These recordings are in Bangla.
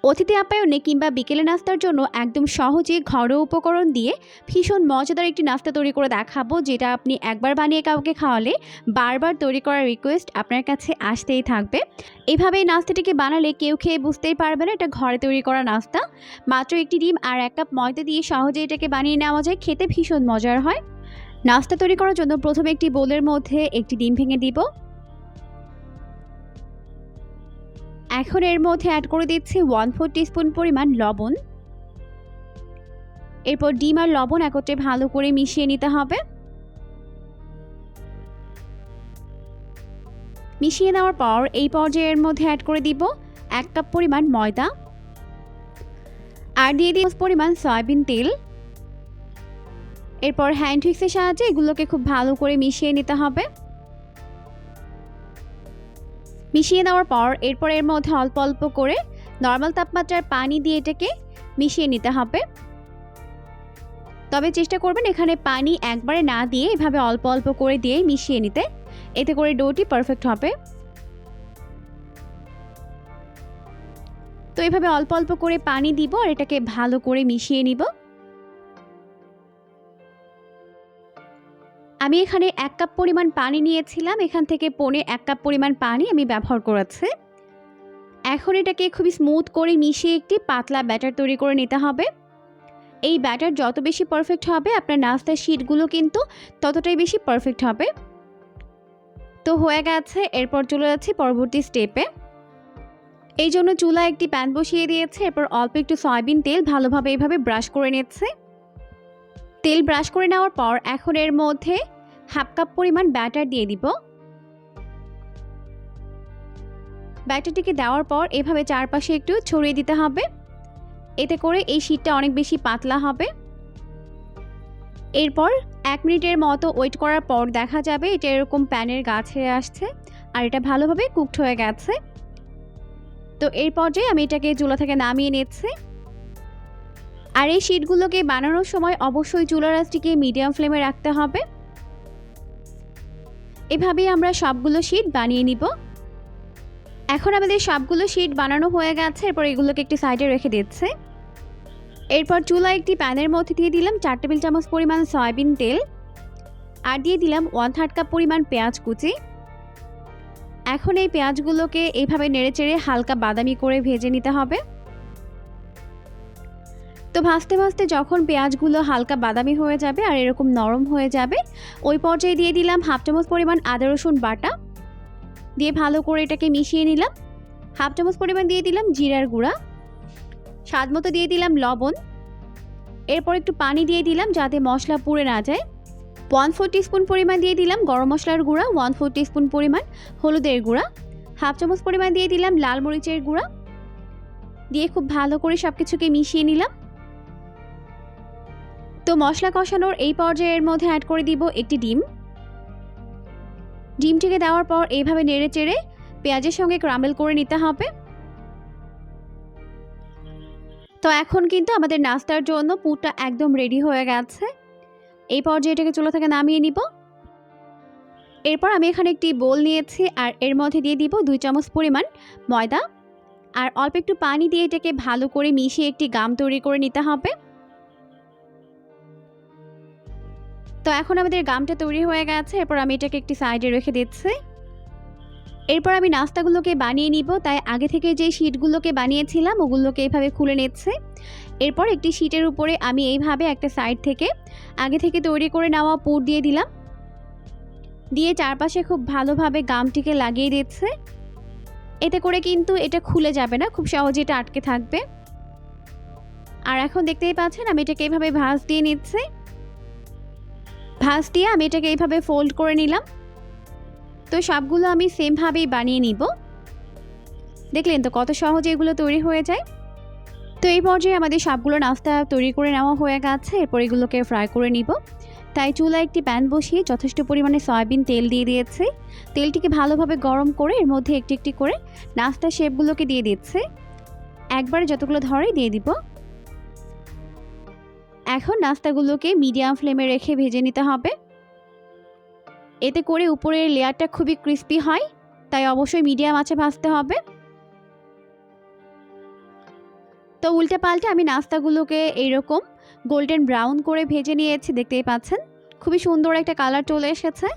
অতিথি আপ্যায়নে কিংবা বিকেলে নাস্তার জন্য একদম সহজে ঘরোয়া উপকরণ দিয়ে ভীষণ মজাদার একটি নাস্তা তৈরি করে দেখাবো, যেটা আপনি একবার বানিয়ে কাউকে খাওয়ালে বারবার তৈরি করার রিকোয়েস্ট আপনার কাছে আসতেই থাকবে। এভাবে এই নাস্তাটিকে বানালে কেউ খেয়ে বুঝতেই পারবে না এটা ঘরে তৈরি করা নাস্তা। মাত্র একটি ডিম আর 1 কাপ ময়দা দিয়ে সহজে এটাকে বানিয়ে নেওয়া যায়, খেতে ভীষণ মজার হয়। নাস্তা তৈরি করার জন্য প্রথমে একটি বোলের মধ্যে একটি ডিম ভেঙে দিব। এখন এর মধ্যে অ্যাড করে দিচ্ছি 1/4 টিস্পুন পরিমাণ লবণ। এরপর ডিম আর লবণ একত্রে ভালো করে মিশিয়ে নিতে হবে। মিশিয়ে নেওয়ার পর এই পর্যায়ে এর মধ্যে অ্যাড করে দিব 1 কাপ পরিমাণ ময়দা আর দিয়ে দিব পরিমাণ সয়াবিন তেল। এরপর হ্যান্ড হুইক্সের সাহায্যে এগুলোকে খুব ভালো করে মিশিয়ে নিতে হবে। মিশিয়ে নেওয়ার পর এরপর এর মধ্যে অল্প অল্প করে নর্মাল তাপমাত্রার পানি দিয়ে এটাকে মিশিয়ে নিতে হবে। তবে চেষ্টা করবেন এখানে পানি একবারে না দিয়ে এভাবে অল্প অল্প করে দিয়ে মিশিয়ে নিতে, এতে করে ডোটি পারফেক্ট হবে। তো এভাবে অল্প অল্প করে পানি দিব আর এটাকে ভালো করে মিশিয়ে নিব। আমি এখানে 1 কাপ পরিমাণ পানি নিয়েছিলাম, এখান থেকে 1 কাপ পরিমাণ পানি আমি ব্যবহার করেছি। এখন এটাকে খুবই স্মুথ করে মিশিয়ে একটি পাতলা ব্যাটার তৈরি করে নিতে হবে। এই ব্যাটার যত বেশি পারফেক্ট হবে আপনার নাস্তার শীটগুলো কিন্তু ততটাই বেশি পারফেক্ট হবে। তো হয়ে গেছে, এরপর চলে যাচ্ছি পরবর্তী স্টেপে। এই জন্য চুলায় একটি প্যান বসিয়ে দিয়েছে, এরপর অল্প একটু সয়াবিন তেল ভালোভাবে এইভাবে ব্রাশ করে নিচ্ছে। তেল ব্রাশ করে নেওয়ার পর এখন এর মধ্যে 1/2 কাপ পরিমাণ ব্যাটার দিয়ে দিব। ব্যাটারটিকে দেওয়ার পর এভাবে চারপাশে একটু ছড়িয়ে দিতে হবে, এতে করে এই শীটটা অনেক বেশি পাতলা হবে। এরপর 1 মিনিটের মতো ওয়েট করার পর দেখা যাবে এটা এরকম প্যানের গা ছেড়ে আসছে আর এটা ভালোভাবে কুকড হয়ে গেছে। তো এই পর্যায়ে আমি এটাকে চুলা থেকে নামিয়ে নিচ্ছি। আর এই শীটগুলোকে বানানোর সময় অবশ্যই চুলার আঁচটিকে মিডিয়াম ফ্লেমে রাখতে হবে। এভাবেই আমরা সবগুলো শীট বানিয়ে নিব। এখন আমাদের সবগুলো শীট বানানো হয়ে গেছে, এরপর এগুলোকে একটি সাইডে রেখে দিচ্ছি। এরপর চুলায় একটি প্যানের মধ্যে দিয়ে দিলাম 4 টেবিল চামচ পরিমাণ সয়াবিন তেল আর দিয়ে দিলাম 1/3 কাপ পরিমাণ পেঁয়াজ কুচি। এখন এই পেঁয়াজগুলোকে এইভাবে নেড়েচেড়ে হালকা বাদামি করে ভেজে নিতে হবে। তো ভাজতে ভাজতে যখন পেঁয়াজগুলো হালকা বাদামি হয়ে যাবে আর এরকম নরম হয়ে যাবে, ওই পর্যায়ে দিয়ে দিলাম 1/2 চামচ পরিমাণ আদা রসুন বাটা, দিয়ে ভালো করে এটাকে মিশিয়ে নিলাম। 1/2 চামচ পরিমাণ দিয়ে দিলাম জিরার গুঁড়া, স্বাদ মতো দিয়ে দিলাম লবণ। এরপর একটু পানি দিয়ে দিলাম যাতে মশলা পুড়ে না যায়। 1/4 টিস্পুন পরিমাণ দিয়ে দিলাম গরম মশলার গুঁড়া, 1/4 টিস্পুন পরিমাণ হলুদের গুঁড়া, 1/2 চামচ পরিমাণ দিয়ে দিলাম লাল মরিচের গুঁড়া, দিয়ে খুব ভালো করে সব কিছুকে মিশিয়ে নিলাম। তো মশলা কষানোর এই পর্যায়ের মধ্যে অ্যাড করে দিব একটি ডিম। ডিমটিকে দেওয়ার পর এইভাবে নেড়ে চেড়ে পেঁয়াজের সঙ্গে ক্রাম্বল করে নিতে হবে। তো এখন কিন্তু আমাদের নাস্তার জন্য পুরটা একদম রেডি হয়ে গেছে। এই পর্যায়ে এটাকে চুলা থেকে নামিয়ে নিব। এরপর আমি এখানে একটি বোল নিয়েছি আর এর মধ্যে দিয়ে দিব 2 চামচ পরিমাণ ময়দা আর অল্প একটু পানি দিয়ে এটাকে ভালো করে মিশিয়ে একটি গাম তৈরি করে নিতে হবে। তো এখন আমাদের গামটা তৈরি হয়ে গেছে, এরপর আমি এটাকে একটি সাইডে রেখে দিচ্ছি। এরপর আমি নাস্তাগুলোকে বানিয়ে নিব, তাই আগে থেকে যে শীটগুলোকে বানিয়েছিলাম ওগুলোকে এইভাবে খুলে নিচ্ছি। এরপর একটি শীটের উপরে আমি এইভাবে একটা সাইড থেকে আগে থেকে তৈরি করে নেওয়া পুর দিয়ে দিলাম, দিয়ে চারপাশে খুব ভালোভাবে গামটিকে লাগিয়ে দিচ্ছে। এতে করে কিন্তু এটা খুলে যাবে না, খুব সহজে এটা আটকে থাকবে। আর এখন দেখতেই পাচ্ছেন আমি এটাকে এইভাবে ভাঁজ দিয়ে নিচ্ছি। ভাঁজ দিয়ে আমি এটাকে এইভাবে ফোল্ড করে নিলাম। তো সবগুলো আমি সেমভাবেই বানিয়ে নিব। দেখলেন তো কত সহজে এগুলো তৈরি হয়ে যায়। তো এই পর্যায়ে আমাদের সবগুলো নাস্তা তৈরি করে নেওয়া হয়ে গেছে, এরপর এগুলোকে ফ্রাই করে নিব। তাই চুলায় একটি প্যান বসিয়ে যথেষ্ট পরিমাণে সয়াবিন তেল দিয়ে দিয়েছি। তেলটিকে ভালোভাবে গরম করে এর মধ্যে একটি একটি করে নাস্তার শেপগুলোকে দিয়ে দিচ্ছে। একবারে যতগুলো ধরে দিয়ে দিব। এখন নাস্তাগুলোকে মিডিয়াম ফ্লেমে রেখে ভেজে নিতে হবে, এতে করে উপরের লেয়ারটা খুবই ক্রিস্পি হয়, তাই অবশ্যই মিডিয়াম আঁচে ভাজতে হবে। তো উল্টে পাল্টে আমি নাস্তাগুলোকে এইরকম গোল্ডেন ব্রাউন করে ভেজে নিয়েছি, দেখতেই পাচ্ছেন খুবই সুন্দর একটা কালার চলে এসেছে।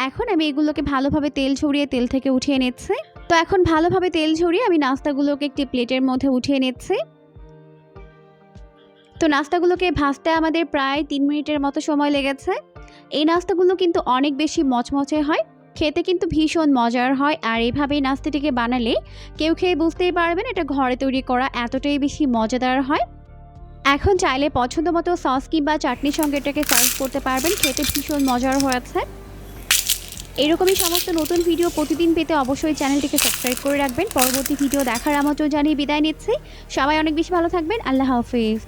এখন আমি এগুলোকে ভালোভাবে তেল ঝরিয়ে তেল থেকে উঠিয়ে নিচ্ছি। তো এখন ভালোভাবে তেল ঝরিয়ে আমি নাস্তাগুলোকে একটি প্লেটের মধ্যে উঠিয়ে নিচ্ছি। তো নাস্তাগুলোকে ভাজতে আমাদের প্রায় 3 মিনিটের মতো সময় লেগেছে। এই নাস্তাগুলো কিন্তু অনেক বেশি মচমচে হয়, খেতে কিন্তু ভীষণ মজার হয়। আর এইভাবে নাস্তাটিকে বানালে কেউ খেয়ে বুঝতেই পারবেন এটা ঘরে তৈরি করা এতটাই বেশি মজাদার হয়। এখন চাইলে পছন্দ মতো সস কিংবা চাটনির সঙ্গে এটাকে সার্ভ করতে পারবেন, খেতে ভীষণ মজার হয়েছে। এরকমই সমস্ত নতুন ভিডিও প্রতিদিন পেতে অবশ্যই চ্যানেলটিকে সাবস্ক্রাইব করে রাখবেন। পরবর্তী ভিডিও দেখার আমন্ত্রণ জানিয়ে বিদায় নিচ্ছি। সবাই অনেক বেশি ভালো থাকবেন। আল্লাহ হাফেজ।